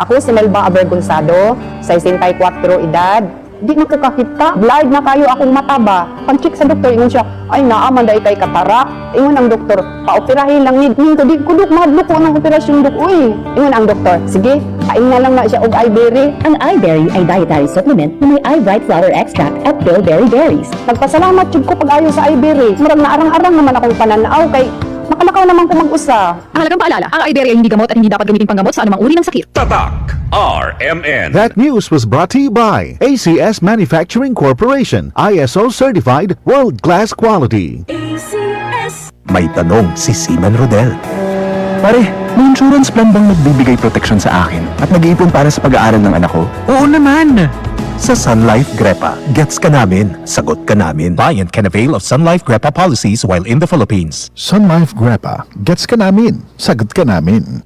Ako si Melba Avergonzado, 64 edad. Di na ko kakita, blind na kayo akong mata ba? Pag-check sa doktor, ingon siya, ay naaman dahil kay katarak. Ingon ang doktor, paoperahin lang ni ko, di ko madlo ko ng operasyon dok. Uy, ingon ang doktor, sige, kain na lang na siya og iBerry. Ang iBerry ay dietary supplement na may iBright flower extract at bilberry berries. Nagpasalamat jud ko pag-ayo sa iBerry. Murag na arang-arang naman akong pananaw kay makalakaw naman ko mag-usa. Ang halagang paalala, ang iBerry ay hindi gamot at hindi dapat gamitin panggamot sa anumang uri ng sakit. Tatak RMN. That news was brought to you by ACS Manufacturing Corporation, ISO certified, world-class quality. May tanong si Seaman Rodel. Pare, may insurance plan bang nagbibigay proteksyon sa akin at nag-iipon para sa pag-aaral ng anak ko? Oo naman! Sa Sun Life Grepa, gets ka namin, sagot ka namin. Client can avail of Sun Life Grepa policies while in the Philippines. Sun Life Grepa, gets ka namin, sagot ka namin.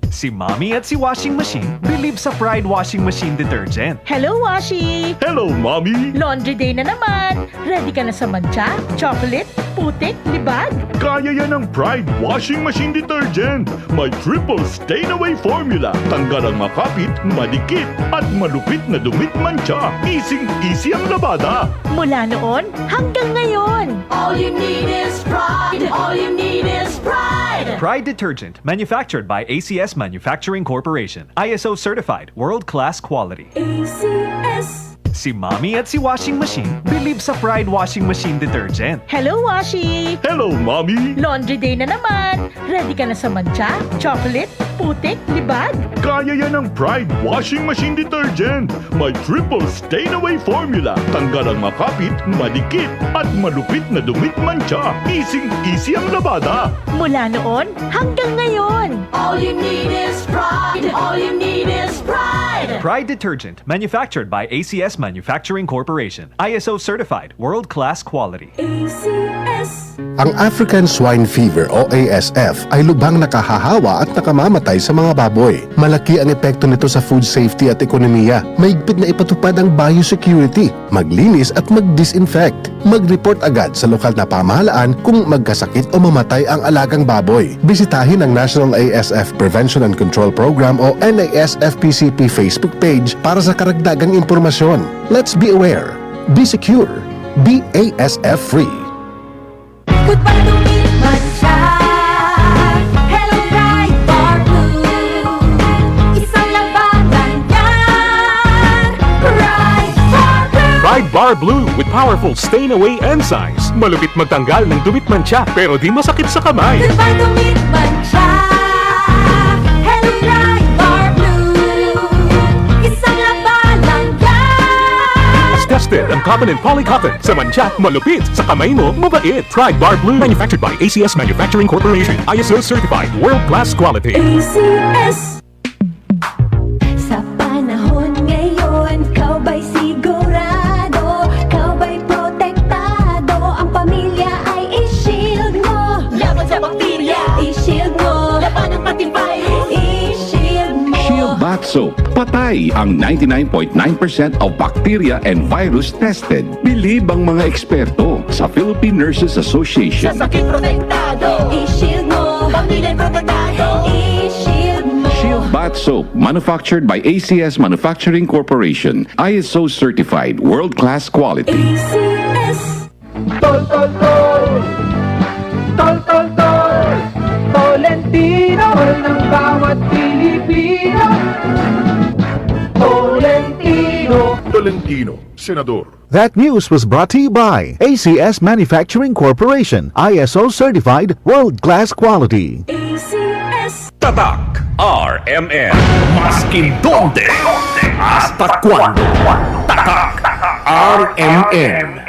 Si Mommy at si Washing Machine believe sa Pride Washing Machine Detergent. Hello, Washi! Hello, Mommy! Laundry day na naman! Ready ka na sa mancha, chocolate, putik, libag? Kaya yan ang Pride Washing Machine Detergent. May triple stain-away formula. Tanggal ang makapit, madikit, at malupit na dumit mancha. Easy ang labada. Mula noon hanggang ngayon. All you need is pride. All you need is pride. Pride Detergent, manufactured by ACS Manufacturing Corporation. ISO certified, world-class quality. ACS. Si Mommy at si Washing Machine believe sa Pride Washing Machine Detergent. Hello, Washi! Hello, Mommy! Laundry day na naman. Ready ka na sa mancha, chocolate, putik, libag? Kaya yan ang Pride Washing Machine Detergent. May triple stain-away formula. Tanggal ang makapit, madikit, at malupit na dumit mancha. Easy ang labada. Mula noon hanggang ngayon. All you need is pride. All you need is pride. Pride Detergent, manufactured by ACS Manufacturing Corporation. ISO certified, world-class quality. ACS. Ang African Swine Fever o ASF ay lubhang nakahahawa at nakamamatay sa mga baboy. Malaki ang epekto nito sa food safety at ekonomiya. Mahigpit na ipatupad ang biosecurity, maglinis at mag-disinfect. Mag-report agad sa lokal na pamahalaan kung magkasakit o mamatay ang alagang baboy. Bisitahin ang National ASF Prevention and Control Program o NASFPCP Facebook page para sa karagdagang impormasyon. Let's be aware, be secure, be ASF free. Goodbye to me, mancha. Hello, bright or blue. Isang labanan yan. Bright or blue. Pride Bar Blue with powerful stain-away enzymes. Malupit magtanggal ng dumit mancha pero di masakit sa kamay. Goodbye to me, mancha. Hello, bright or blue. Isang labanan yan. As tested ang cotton and polycotton. Sa mancha, malupit. Sa kamay mo, mabait. Pride Bar Blue. Manufactured by ACS Manufacturing Corporation. ISO certified. World-class quality. ACS. Sa panahon ngayon, kau ba'y sigurado? Kau ba'y protektado? Ang pamilya ay i-shield mo. Laban sa bakterya, i-shield mo. Laban ng patibay, i-shield mo. Shield Bath Soap. Patay ang 99.9% of bacteria and virus tested. Bilib ang mga eksperto sa Philippine Nurses Sa Association. sakit protektado, i-shield mo. Pamilya protektado, i-shield mo. Shield Bath Soap, manufactured by ACS Manufacturing Corporation. ISO certified, world-class quality. ACS. Tol, tol, tol! Tol, tol, tol! Tolentino ng bawat Pilipino! Tolentino! Tolentino, Senador. That news was brought to you by ACS Manufacturing Corporation, ISO certified, world-class quality. ACS. Tatak RMN. Maskin donde, hasta cuando. Tatak RMN.